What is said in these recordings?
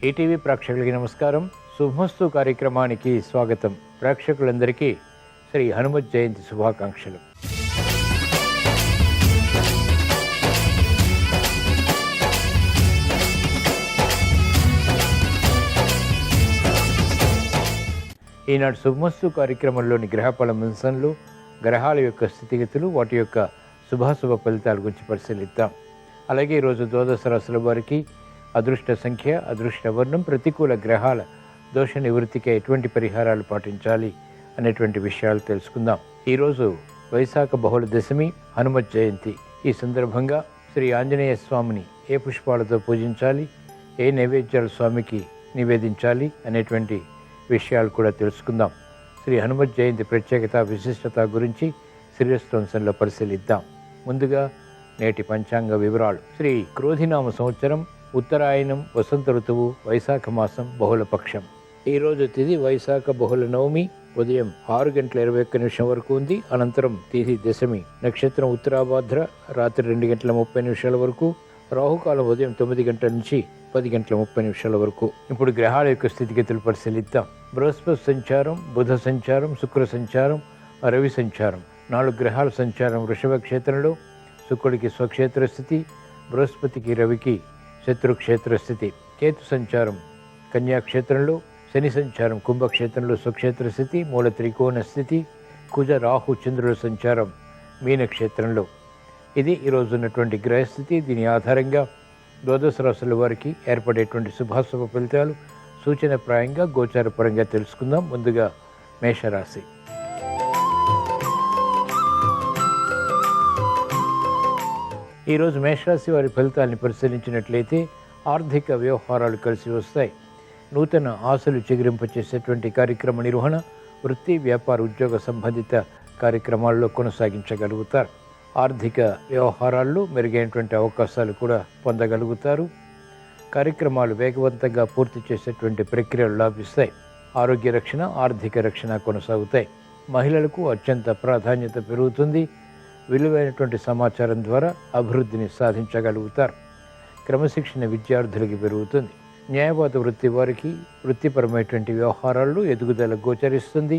ETV ప్రేక్షకులకి నమస్కారం. శుభమస్తు కార్యక్రమానికి స్వాగతం. ప్రేక్షకులందరికీ శ్రీ హనుమత్ జయంతి శుభాకాంక్షలు. ఈనాడు శుభమస్తు కార్యక్రమంలోని గ్రహఫల అంశంలో గ్రహాల యొక్క స్థితిగతులు, వాటి యొక్క శుభాశుభ ఫలితాల గురించి పరిశీలిద్దాం. అలాగే ఈరోజు ద్వాదశ రాశుల వారికి అదృష్ట సంఖ్య, అదృష్ట వర్ణం, ప్రతికూల గ్రహాల దోష నివృత్తికి ఎటువంటి పరిహారాలు పాటించాలి అనేటువంటి విషయాలు తెలుసుకుందాం. ఈరోజు వైశాఖ బహుళ దశమి, హనుమత్ జయంతి. ఈ సందర్భంగా శ్రీ ఆంజనేయ స్వామిని ఏ పుష్పాలతో పూజించాలి, ఏ నైవేద్యాలు స్వామికి నివేదించాలి అనేటువంటి విషయాలు కూడా తెలుసుకుందాం. శ్రీ హనుమత్ జయంతి ప్రత్యేకత, విశిష్టత గురించి శ్రీరస్తోంశంలో పరిశీలిద్దాం. ముందుగా నేటి పంచాంగ వివరాలు. శ్రీ క్రోధినామ సంవత్సరం, ఉత్తరాయణం, వసంత ఋతువు, వైశాఖ మాసం, బహుళపక్షం. ఈరోజు తిథి వైశాఖ బహుళ నవమి ఉదయం 6:21 వరకు ఉంది. అనంతరం తిథి దశమి. నక్షత్రం ఉత్తరాభాద్ర రాత్రి 2:30 వరకు. రాహుకాలం ఉదయం 9 గంటల నుంచి 10:30 వరకు. ఇప్పుడు గ్రహాల యొక్క స్థితిగతులు పరిశీలిద్దాం. బృహస్పతి సంచారం, బుధ సంచారం, శుక్ర సంచారం, రవి సంచారం. 4 గ్రహాల సంచారం వృషభ క్షేత్రంలో. శుక్రుడికి స్వక్షేత్ర స్థితి, బృహస్పతికి రవికి శత్రుక్షేత్ర స్థితి. కేతు సంచారం కన్యాక్షేత్రంలో. శని సంచారం కుంభక్షేత్రంలో స్వక్షేత్ర స్థితి, మూల త్రికోణ స్థితి. కుజ రాహు చంద్రుల సంచారం మీనక్షేత్రంలో. ఇది ఈరోజు ఉన్నటువంటి గ్రహస్థితి. దీని ఆధారంగా ద్వాదశ రాశుల వారికి ఏర్పడేటువంటి శుభాశుభ ఫలితాలు సూచనప్రాయంగా గోచారపరంగా తెలుసుకుందాం. ముందుగా మేషరాశి. ఈరోజు మేషరాశి వారి ఫలితాలను పరిశీలించినట్లయితే ఆర్థిక వ్యవహారాలు కలిసి వస్తాయి. నూతన ఆశలు చిగురింపచేసేటువంటి కార్యక్రమ నిర్వహణ, వృత్తి, వ్యాపార, ఉద్యోగ సంబంధిత కార్యక్రమాల్లో కొనసాగించగలుగుతారు. ఆర్థిక వ్యవహారాల్లో మెరుగైనటువంటి అవకాశాలు కూడా పొందగలుగుతారు. కార్యక్రమాలు వేగవంతంగా పూర్తి చేసేటువంటి ప్రక్రియలు లాభిస్తాయి. ఆరోగ్య రక్షణ, ఆర్థిక రక్షణ కొనసాగుతాయి. మహిళలకు అత్యంత ప్రాధాన్యత పెరుగుతుంది. విలువైనటువంటి సమాచారం ద్వారా అభివృద్ధిని సాధించగలుగుతారు. క్రమశిక్షణ విద్యార్థులకి పెరుగుతుంది. న్యాయవాద వృత్తి వారికి వృత్తిపరమైనటువంటి వ్యవహారాల్లో ఎదుగుదల గోచరిస్తుంది.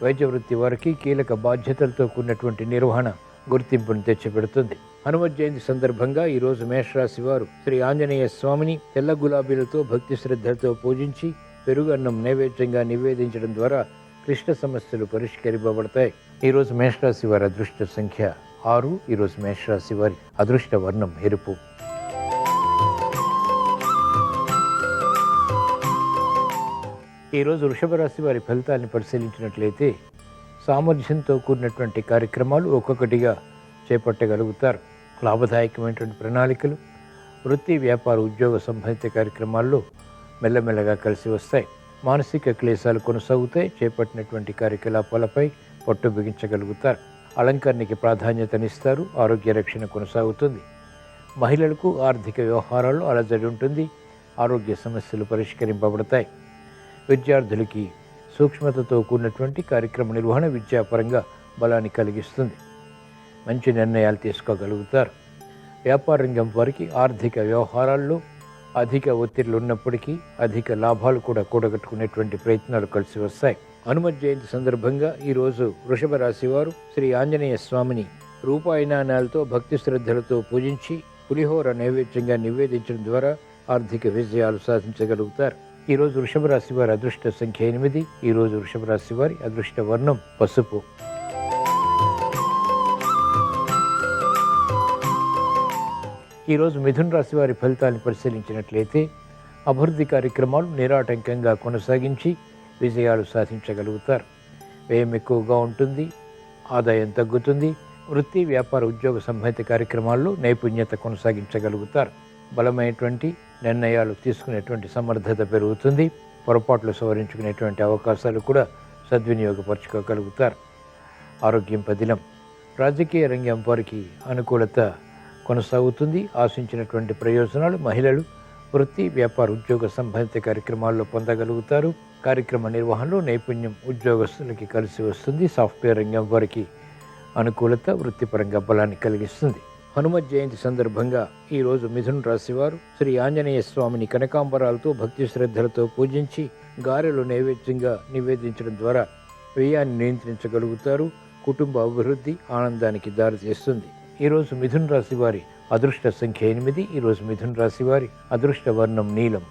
వైద్య వృత్తి వారికి కీలక బాధ్యతలతో కూడినటువంటి నిర్వహణ గుర్తింపును తెచ్చిపెడుతుంది. హనుమత్ జయంతి సందర్భంగా ఈరోజు మేషరాశి వారు శ్రీ ఆంజనేయ స్వామిని తెల్ల గులాబీలతో భక్తి శ్రద్ధలతో పూజించి పెరుగు అన్నం నైవేద్యంగా నివేదించడం ద్వారా క్లిష్ట సమస్యలు పరిష్కరింపబడతాయి. ఈరోజు మేషరాశి వారి అదృష్ట సంఖ్య 6. ఈరోజు మేషరాశి వారి అదృష్ట వర్ణం ఎరుపు. ఈరోజు వృషభ రాశి వారి ఫలితాన్ని పరిశీలించినట్లయితే సామర్థ్యంతో కూడినటువంటి కార్యక్రమాలు ఒక్కొక్కటిగా చేపట్టగలుగుతారు. లాభదాయకమైనటువంటి ప్రణాళికలు, వృత్తి, వ్యాపార, ఉద్యోగ సంబంధిత కార్యక్రమాల్లో మెల్లమెల్లగా కలిసి వస్తాయి. మానసిక క్లేశాలు కొనసాగుతాయి. చేపట్టినటువంటి కార్యకలాపాలపై పట్టు బిగించగలుగుతారు. అలంకరణకి ప్రాధాన్యతనిస్తారు. ఆరోగ్య రక్షణ కొనసాగుతుంది. మహిళలకు ఆర్థిక వ్యవహారాల్లో అలజడి ఉంటుంది. ఆరోగ్య సమస్యలు పరిష్కరింపబడతాయి. విద్యార్థులకి సూక్ష్మతతో కూడినటువంటి కార్యక్రమ నిర్వహణ విద్యాపరంగా బలాన్ని కలిగిస్తుంది. మంచి నిర్ణయాలు తీసుకోగలుగుతారు. వ్యాపార రంగం వారికి ఆర్థిక వ్యవహారాల్లో అధిక ఒత్తిళ్లు ఉన్నప్పటికీ అధిక లాభాలు కూడా కూడగట్టుకునేటువంటి ప్రయత్నాలు కలిసి వస్తాయి. హనుమత్ జయంతి సందర్భంగా ఈరోజు వృషభ రాశి వారు శ్రీ ఆంజనేయ స్వామిని రూపాయి నాణాలతో భక్తి శ్రద్ధలతో పూజించి పులిహోర నైవేద్యంగా నివేదించడం ద్వారా ఆర్థిక విజయాలు సాధించగలుగుతారు. ఈరోజు వృషభ రాశి వారి అదృష్ట సంఖ్య 8. ఈరోజు వృషభ రాశి వారి అదృష్ట వర్ణం పసుపు. ఈరోజు మిథున రాశి వారి ఫలితాలను పరిశీలించినట్లయితే అభివృద్ధి కార్యక్రమాలు నిరాటంకంగా కొనసాగించి విజయాలు సాధించగలుగుతారు. వ్యయం ఎక్కువగా ఉంటుంది. ఆదాయం తగ్గుతుంది. వృత్తి, వ్యాపార, ఉద్యోగ సంబంధిత కార్యక్రమాల్లో నైపుణ్యత కొనసాగించగలుగుతారు. బలమైనటువంటి నిర్ణయాలు తీసుకునేటువంటి సమర్థత పెరుగుతుంది. పొరపాట్లు సవరించుకునేటువంటి అవకాశాలు కూడా సద్వినియోగపరచుకోగలుగుతారు. ఆరోగ్యం పదిలం. రాజకీయ రంగం వారికి అనుకూలత కొనసాగుతుంది. ఆశించినటువంటి ప్రయోజనాలు మహిళలు వృత్తి, వ్యాపార, ఉద్యోగ సంబంధిత కార్యక్రమాల్లో పొందగలుగుతారు. కార్యక్రమ నిర్వహణలో నైపుణ్యం ఉద్యోగస్తులకి కలిసి వస్తుంది. సాఫ్ట్వేర్ రంగం వారికి అనుకూలత వృత్తిపరంగా బలాన్ని కలిగిస్తుంది. హనుమత్ జయంతి సందర్భంగా ఈరోజు మిథున రాశి వారు శ్రీ ఆంజనేయ స్వామిని కనకాంబరాలతో భక్తి శ్రద్ధలతో పూజించి గారెలు నైవేద్యంగా నివేదించడం ద్వారా వ్యయాన్ని నియంత్రించగలుగుతారు. కుటుంబ అభివృద్ధి ఆనందానికి దారితీస్తుంది. ఈరోజు మిథున రాశి వారి అదృష్ట సంఖ్య 8. ఈరోజు మిథున రాశి వారి అదృష్ట వర్ణం నీలం.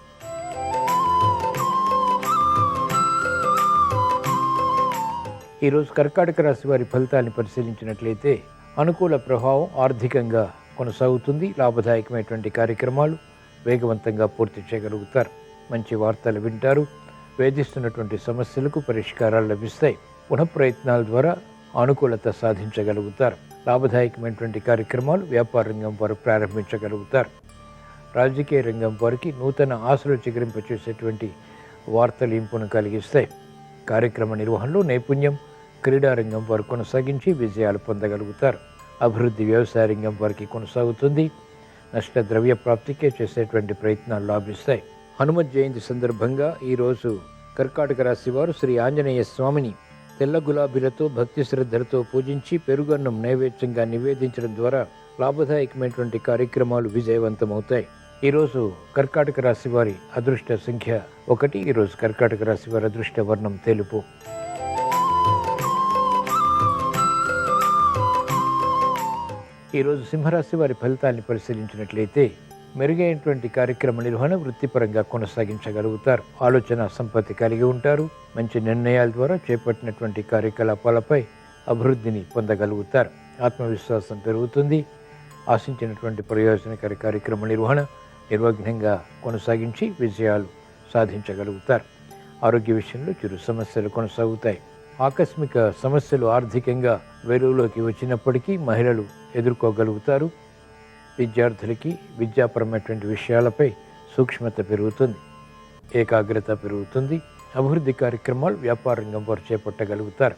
ఈరోజు కర్కాటక రాశి వారి ఫలితాన్ని పరిశీలించినట్లయితే అనుకూల ప్రభావం ఆర్థికంగా కొనసాగుతుంది. లాభదాయకమైనటువంటి కార్యక్రమాలు వేగవంతంగా పూర్తి చేయగలుగుతారు. మంచి వార్తలు వింటారు. వేధిస్తున్నటువంటి సమస్యలకు పరిష్కారాలు లభిస్తాయి. పునఃప్రయత్నాల ద్వారా అనుకూలత సాధించగలుగుతారు. లాభదాయకమైనటువంటి కార్యక్రమాలు వ్యాపార రంగం వారు ప్రారంభించగలుగుతారు. రాజకీయ రంగం వారికి నూతన ఆశలు చిగురింపచేసేటువంటి వార్తలు ఇంపును కలిగిస్తాయి. కార్యక్రమ నిర్వహణలో నైపుణ్యం క్రీడారంగం వారు కొనసాగించి విజయాలు పొందగలుగుతారు. అభివృద్ధి వ్యవసాయ రంగం వారికి కొనసాగుతుంది. నష్ట ద్రవ్య ప్రాప్తికే చేసేటువంటి ప్రయత్నాలు లాభిస్తాయి. హనుమత్ జయంతి సందర్భంగా ఈరోజు కర్కాటక రాశి వారు శ్రీ ఆంజనేయ స్వామిని తెల్ల గులాబీలతో భక్తి శ్రద్ధలతో పూజించి పెరుగన్నం నైవేద్యంగా నివేదించడం ద్వారా లాభదాయకమైనటువంటి కార్యక్రమాలు విజయవంతమవుతాయి. ఈరోజు కర్కాటక రాశి వారి అదృష్ట సంఖ్య 1. ఈరోజు కర్కాటక రాశి వారి అదృష్ట వర్ణం తెలుపు. ఈరోజు సింహరాశి వారి ఫలితాన్ని పరిశీలించినట్లయితే మెరుగైనటువంటి కార్యక్రమ నిర్వహణ వృత్తిపరంగా కొనసాగించగలుగుతారు. ఆలోచన సంపత్తి కలిగి ఉంటారు. మంచి నిర్ణయాల ద్వారా చేపట్టినటువంటి కార్యకలాపాలపై అభివృద్ధిని పొందగలుగుతారు. ఆత్మవిశ్వాసం పెరుగుతుంది. ఆశించినటువంటి ప్రయోజనకర కార్యక్రమ నిర్వహణ నిర్విఘ్నంగా కొనసాగించి విజయాలు సాధించగలుగుతారు. ఆరోగ్య విషయంలో చిరు సమస్యలు కొనసాగుతాయి. ఆకస్మిక సమస్యలు ఆర్థికంగా వెలుగులోకి వచ్చినప్పటికీ మహిళలు ఎదుర్కోగలుగుతారు. విద్యార్థులకి విద్యాపరమైనటువంటి విషయాలపై సూక్ష్మత పెరుగుతుంది. ఏకాగ్రత పెరుగుతుంది. అభివృద్ధి కార్యక్రమాలు వ్యాపార రంగం వారు చేపట్టగలుగుతారు.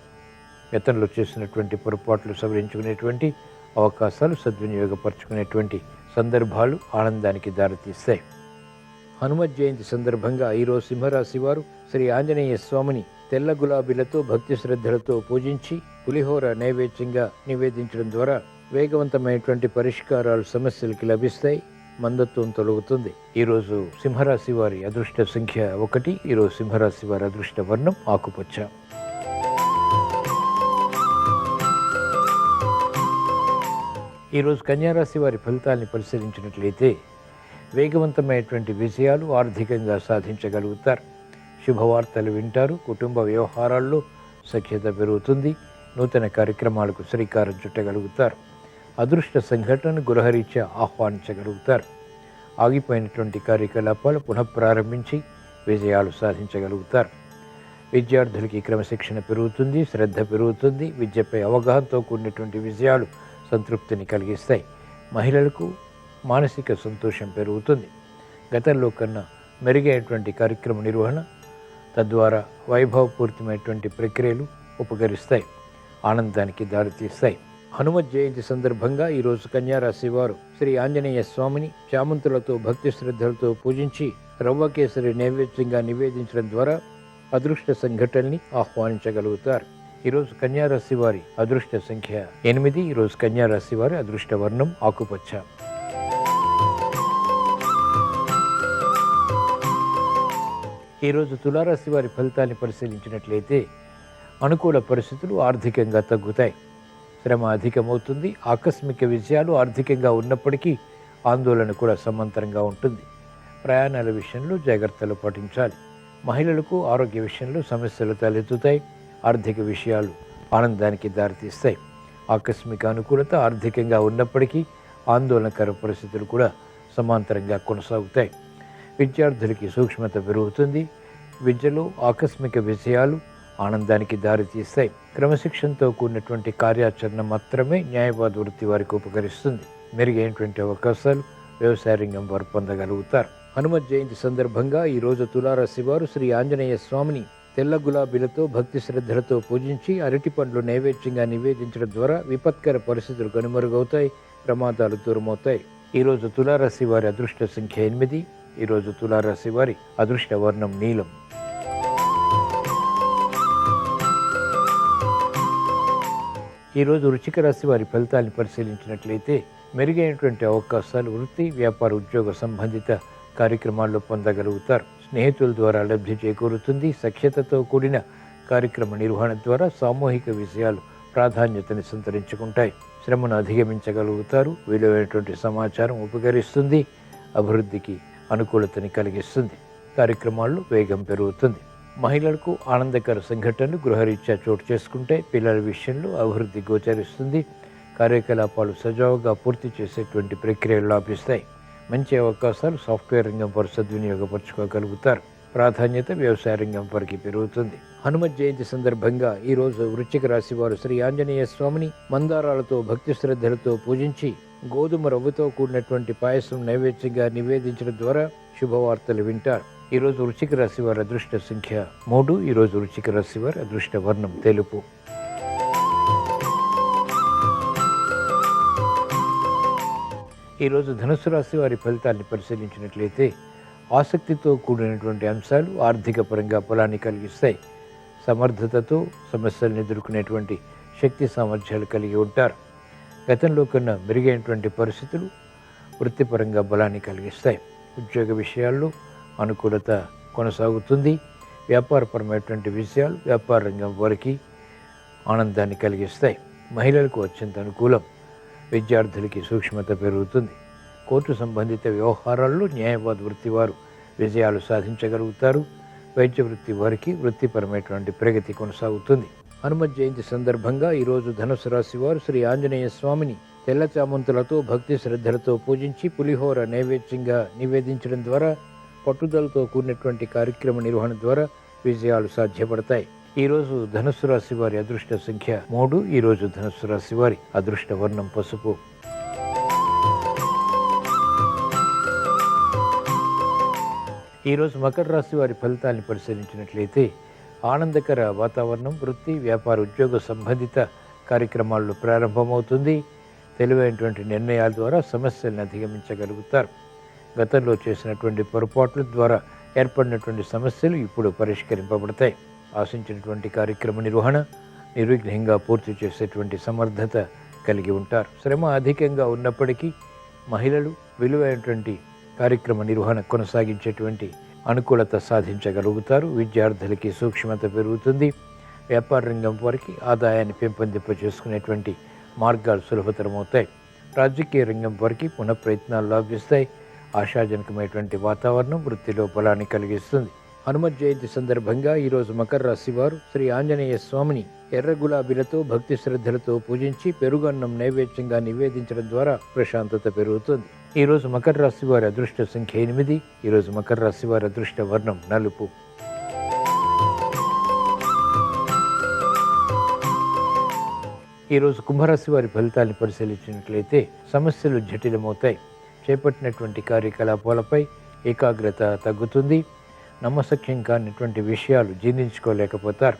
గతంలో చేసినటువంటి పొరపాట్లు సవరించుకునేటువంటి అవకాశాలు సద్వినియోగపరచుకునేటువంటి సందర్భాలు ఆనందానికి దారితీస్తాయి. హనుమత్ జయంతి సందర్భంగా ఈరోజు సింహరాశి వారు శ్రీ ఆంజనేయ స్వామిని తెల్ల గులాబీలతో భక్తి శ్రద్ధలతో పూజించి పులిహోర నైవేద్యంగా నివేదించడం ద్వారా వేగవంతమైనటువంటి పరిష్కారాలు సమస్యలకి లభిస్తాయి. మందత్వం తొలగుతుంది. ఈరోజు సింహరాశి వారి అదృష్ట సంఖ్య 1. ఈరోజు సింహరాశి వారి అదృష్ట వర్ణం ఆకుపచ్చ. ఈరోజు కన్యారాశి వారి ఫలితాన్ని పరిశీలించినట్లయితే వేగవంతమైనటువంటి విజయాలు ఆర్థికంగా సాధించగలుగుతారు. శుభవార్తలు వింటారు. కుటుంబ వ్యవహారాల్లో సఖ్యత పెరుగుతుంది. నూతన కార్యక్రమాలకు శ్రీకారం చుట్టగలుగుతారు. అదృష్ట సంఘటనను గృహరీత్యా ఆహ్వానించగలుగుతారు. ఆగిపోయినటువంటి కార్యకలాపాలు పునఃప్రారంభించి విజయాలు సాధించగలుగుతారు. విద్యార్థులకి క్రమశిక్షణ పెరుగుతుంది. శ్రద్ధ పెరుగుతుంది. విద్యపై అవగాహనతో కూడినటువంటి విజయాలు సంతృప్తిని కలిగిస్తాయి. మహిళలకు మానసిక సంతోషం పెరుగుతుంది. గతంలో కన్నా మెరుగైనటువంటి కార్యక్రమ నిర్వహణ తద్వారా వైభవపూరితమైనటువంటి ప్రక్రియలు ఉపకరిస్తాయి. ఆనందానికి దారితీస్తాయి. హనుమత్ జయంతి సందర్భంగా ఈరోజు కన్యారాశి వారు శ్రీ ఆంజనేయ స్వామిని చామంతులతో భక్తి శ్రద్ధలతో పూజించి రవ్వ కేసరి నైవేద్యంగా నివేదించడం ద్వారా అదృష్ట సంఘటనని ఆహ్వానించగలుగుతారు. ఈరోజు కన్యారాశి వారి అదృష్ట సంఖ్య 8. ఈరోజు కన్యారాశి వారి అదృష్ట వర్ణం ఆకుపచ్చ. ఈరోజు తులారాశి వారి ఫలితాన్ని పరిశీలించినట్లయితే అనుకూల పరిస్థితులు ఆర్థికంగా తగ్గుతాయి. శ్రమ అధికమవుతుంది. ఆకస్మిక విజయాలు ఆర్థికంగా ఉన్నప్పటికీ ఆందోళన కూడా సమాంతరంగా ఉంటుంది. ప్రయాణాల విషయంలో జాగ్రత్తలు పాటించాలి. మహిళలకు ఆరోగ్య విషయంలో సమస్యలు తలెత్తుతాయి. ఆర్థిక విషయాలు ఆనందానికి దారితీస్తాయి. ఆకస్మిక అనుకూలత ఆర్థికంగా ఉన్నప్పటికీ ఆందోళనకర పరిస్థితులు కూడా సమాంతరంగా కొనసాగుతాయి. విద్యార్థులకి సూక్ష్మత పెరుగుతుంది. విద్యలో ఆకస్మిక విజయాలు ఆనందానికి దారితీస్తాయి. క్రమశిక్షణతో కూడినటువంటి కార్యాచరణ మాత్రమే న్యాయవాద వృత్తి వారికి ఉపకరిస్తుంది. మెరుగైనటువంటి అవకాశాలు వ్యవసాయ రంగం వారు పొందగలుగుతారు. హనుమత్ జయంతి సందర్భంగా ఈరోజు తులారాశి వారు శ్రీ ఆంజనేయ స్వామిని తెల్ల గులాబీలతో భక్తి శ్రద్ధలతో పూజించి అరటి పండ్లు నైవేద్యంగా నివేదించడం ద్వారా విపత్కర పరిస్థితులు కనుమరుగవుతాయి. ప్రమాదాలు దూరమవుతాయి. ఈరోజు తులారాశి వారి అదృష్ట సంఖ్య 8. ఈరోజు తులారాశి వారి అదృష్ట వర్ణం నీలం. ఈరోజు వృశ్చిక రాశి వారి ఫలితాన్ని పరిశీలించినట్లయితే మెరుగైనటువంటి అవకాశాలు వృత్తి, వ్యాపార, ఉద్యోగ సంబంధిత కార్యక్రమాల్లో పొందగలుగుతారు. స్నేహితుల ద్వారా లబ్ధి చేకూరుతుంది. సఖ్యతతో కూడిన కార్యక్రమ నిర్వహణ ద్వారా సామూహిక విషయాలు ప్రాధాన్యతని సంతరించుకుంటాయి. శ్రమను అధిగమించగలుగుతారు. విలువైనటువంటి సమాచారం ఉపకరిస్తుంది. అభివృద్ధికి అనుకూలతని కలిగిస్తుంది. కార్యక్రమాల్లో వేగం పెరుగుతుంది. మహిళలకు ఆనందకర సంఘటనలు గృహరీత్యా చోటు చేసుకుంటే పిల్లల విషయంలో అభివృద్ధి గోచరిస్తుంది. కార్యకలాపాలు సజావుగా పూర్తి చేసేటువంటి ప్రక్రియలు లాభిస్తాయి. మంచి అవకాశాలు సాఫ్ట్వేర్ రంగం వారు సద్వినియోగపరచుకోగలుగుతారు. ప్రాధాన్యత వ్యవసాయ రంగం వారికి పెరుగుతుంది. హనుమత్ జయంతి సందర్భంగా ఈరోజు వృశ్చిక రాశి వారు శ్రీ ఆంజనేయ స్వామిని మందారాలతో భక్తి శ్రద్ధలతో పూజించి గోధుమ రవ్వతో కూడినటువంటి పాయసం నైవేద్యంగా నివేదించడం ద్వారా శుభవార్తలు వింటారు. ఈరోజు వృశ్చిక రాశి వారి అదృష్ట సంఖ్య 3. ఈరోజు వృశ్చిక రాశి వారి అదృష్ట వర్ణం తెలుపు. ఈరోజు ధనుస్సు రాశి వారి ఫలితాన్ని పరిశీలించినట్లయితే ఆసక్తితో కూడినటువంటి అంశాలు ఆర్థిక పరంగా బలాన్ని కలిగిస్తాయి. సమర్థతతో సమస్యలను ఎదుర్కొనేటువంటి శక్తి సామర్థ్యాలు కలిగి ఉంటారు. గతంలో కన్నా మెరుగైనటువంటి పరిస్థితులు వృత్తిపరంగా బలాన్ని కలిగిస్తాయి. ఉద్యోగ విషయాల్లో అనుకూలత కొనసాగుతుంది. వ్యాపారపరమైనటువంటి విషయాలు వ్యాపార రంగం వారికి ఆనందాన్ని కలిగిస్తాయి. మహిళలకు అత్యంత అనుకూలం. విద్యార్థులకి సూక్ష్మత పెరుగుతుంది. కోర్టు సంబంధిత వ్యవహారాల్లో న్యాయవాద వృత్తి వారు విజయాలు సాధించగలుగుతారు. వైద్య వృత్తి వారికి వృత్తిపరమైనటువంటి ప్రగతి కొనసాగుతుంది. హనుమత్ జయంతి సందర్భంగా ఈరోజు ధనుసు రాశి వారు శ్రీ ఆంజనేయ స్వామిని తెల్ల చామంతులతో భక్తి శ్రద్ధలతో పూజించి పులిహోర నైవేద్యంగా నివేదించడం ద్వారా పట్టుదలతో కూడినటువంటి కార్యక్రమ నిర్వహణ ద్వారా విజయాలు సాధ్యపడతాయి. ఈరోజు ధనుస్సు రాశి వారి అదృష్ట సంఖ్య 3. ఈరోజు ధనుస్సు రాశి వారి అదృష్ట వర్ణం పసుపు. ఈరోజు మకర రాశి వారి ఫలితాన్ని పరిశీలించినట్లయితే ఆనందకర వాతావరణం వృత్తి, వ్యాపార, ఉద్యోగ సంబంధిత కార్యక్రమాల్లో ప్రారంభమవుతుంది. తెలివైనటువంటి నిర్ణయాల ద్వారా సమస్యలను అధిగమించగలుగుతారు. గతంలో చేసినటువంటి పొరపాట్ల ద్వారా ఏర్పడినటువంటి సమస్యలు ఇప్పుడు పరిష్కరింపబడతాయి. ఆశించినటువంటి కార్యక్రమ నిర్వహణ నిర్విఘ్నంగా పూర్తి చేసేటువంటి సమర్థత కలిగి ఉంటారు. శ్రమ అధికంగా ఉన్నప్పటికీ మహిళలు విలువైనటువంటి కార్యక్రమ నిర్వహణ కొనసాగించేటువంటి అనుకూలత సాధించగలుగుతారు. విద్యార్థులకి సూక్ష్మత పెరుగుతుంది. వ్యాపార రంగం వారికి ఆదాయాన్ని పెంపొందింప చేసుకునేటువంటి మార్గాలు సులభతరమవుతాయి. రాజకీయ రంగం వారికి పునఃప్రయత్నాలు లాభిస్తాయి. ఆశాజనకమైనటువంటి వాతావరణం వృత్తిలో బలాన్ని కలిగిస్తుంది. హనుమత్ జయంతి సందర్భంగా ఈరోజు మకర రాశి వారు శ్రీ ఆంజనేయ స్వామిని ఎర్ర గులాబీలతో భక్తి శ్రద్ధలతో పూజించి పెరుగన్నం నైవేద్యంగా నివేదించడం ద్వారా ప్రశాంతత పెరుగుతుంది. ఈరోజు మకర రాశి వారి అదృష్ట సంఖ్య 8. ఈరోజు మకర రాశి వారి అదృష్ట వర్ణం నలుపు. ఈరోజు కుంభరాశి వారి ఫలితాన్ని పరిశీలించినట్లయితే సమస్యలు జటిలమవుతాయి. చేపట్టినటువంటి కార్యకలాపాలపై ఏకాగ్రత తగ్గుతుంది. నమ్మశక్యం కానిటువంటి విషయాలు జీర్ణించుకోలేకపోతారు.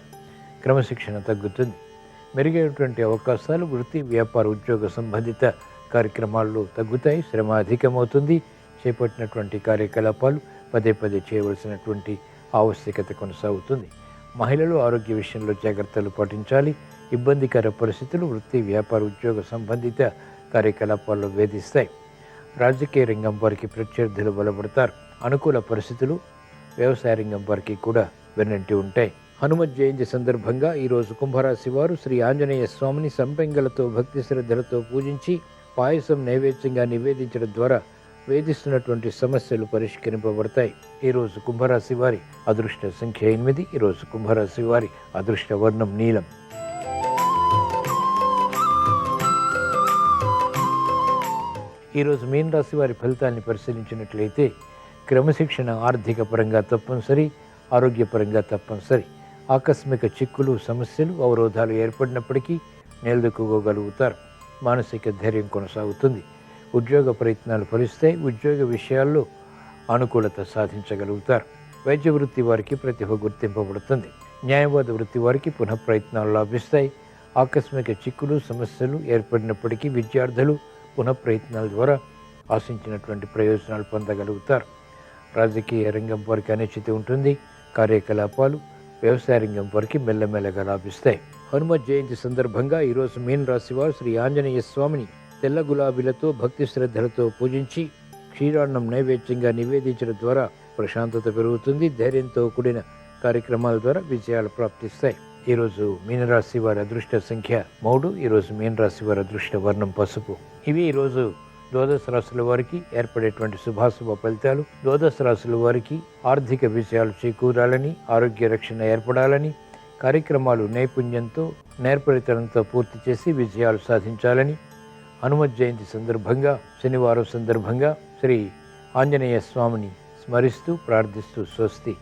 క్రమశిక్షణ తగ్గుతుంది. మెరుగైనటువంటి అవకాశాలు వృత్తి, వ్యాపార, ఉద్యోగ సంబంధిత కార్యక్రమాల్లో తగ్గుతాయి. శ్రమ అధికమవుతుంది. చేపట్టినటువంటి కార్యకలాపాలు పదే పదే చేయవలసినటువంటి ఆవశ్యకత కొనసాగుతుంది. మహిళలు ఆరోగ్య విషయంలో జాగ్రత్తలు పాటించాలి. ఇబ్బందికర పరిస్థితులు వృత్తి, వ్యాపార, ఉద్యోగ సంబంధిత కార్యకలాపాల్లో వేధిస్తాయి. రాజకీయ రంగం వారికి ప్రత్యర్థులు బలపడతారు. అనుకూల పరిస్థితులు వ్యవసాయ రంగం వారికి కూడా వెన్నంటి ఉంటాయి. హనుమత్ జయంతి సందర్భంగా ఈరోజు కుంభరాశి వారు శ్రీ ఆంజనేయ స్వామిని సంపెంగలతో భక్తి శ్రద్ధలతో పూజించి పాయసం నైవేద్యంగా నివేదించడం ద్వారా వేధిస్తున్నటువంటి సమస్యలు పరిష్కరింపబడతాయి. ఈరోజు కుంభరాశి వారి అదృష్ట సంఖ్య 8. ఈరోజు కుంభరాశి వారి అదృష్ట వర్ణం నీలం. ఈరోజు మీన రాశి వారి ఫలితాన్ని పరిశీలించినట్లయితే క్రమశిక్షణ ఆర్థిక పరంగా తప్పనిసరి, ఆరోగ్యపరంగా తప్పనిసరి. ఆకస్మిక చిక్కులు, సమస్యలు, అవరోధాలు ఏర్పడినప్పటికీ నిలదొక్కుకోగలుగుతారు. మానసిక ధైర్యం కొనసాగుతుంది. ఉద్యోగ ప్రయత్నాలు ఫలిస్తాయి. ఉద్యోగ విషయాల్లో అనుకూలత సాధించగలుగుతారు. వైద్య వృత్తి వారికి ప్రతిభ గుర్తింపబడుతుంది. న్యాయవాద వృత్తి వారికి పునఃప్రయత్నాలు లాభిస్తాయి. ఆకస్మిక చిక్కులు, సమస్యలు ఏర్పడినప్పటికీ విద్యార్థులు పునఃప్రయత్నాల ద్వారా ఆశించినటువంటి ప్రయోజనాలు పొందగలుగుతారు. రాజకీయ రంగం వారికి అనిశ్చితి ఉంటుంది. కార్యకలాపాలు వ్యవసాయ రంగం వారికి మెల్లమెల్లగా లాభిస్తాయి. హనుమత్ జయంతి సందర్భంగా ఈరోజు మీన రాశి వారు శ్రీ ఆంజనేయ స్వామిని తెల్ల గులాబీలతో భక్తి శ్రద్ధలతో పూజించి క్షీరాన్నం నైవేద్యంగా నివేదించడం ద్వారా ప్రశాంతత పెరుగుతుంది. ధైర్యంతో కూడిన కార్యక్రమాల ద్వారా విజయాలు ప్రాప్తిస్తాయి. ఈరోజు మీనరాశి వారి అదృష్ట సంఖ్య 3. ఈరోజు మీనరాశి వారి అదృష్ట వర్ణం పసుపు. ఇవి ఈరోజు ద్వాదశ రాశుల వారికి ఏర్పడేటువంటి శుభాశుభ ఫలితాలు. ద్వాదశ రాశుల వారికి ఆర్థిక విజయాలు చేకూరాలని, ఆరోగ్య రక్షణ ఏర్పడాలని, కార్యక్రమాలు నైపుణ్యంతో నేర్పరితనంతో పూర్తి చేసి విజయాలు సాధించాలని, హనుమత్ జయంతి సందర్భంగా, శనివారం సందర్భంగా శ్రీ ఆంజనేయ స్వామిని స్మరిస్తూ ప్రార్థిస్తూ స్వస్తి.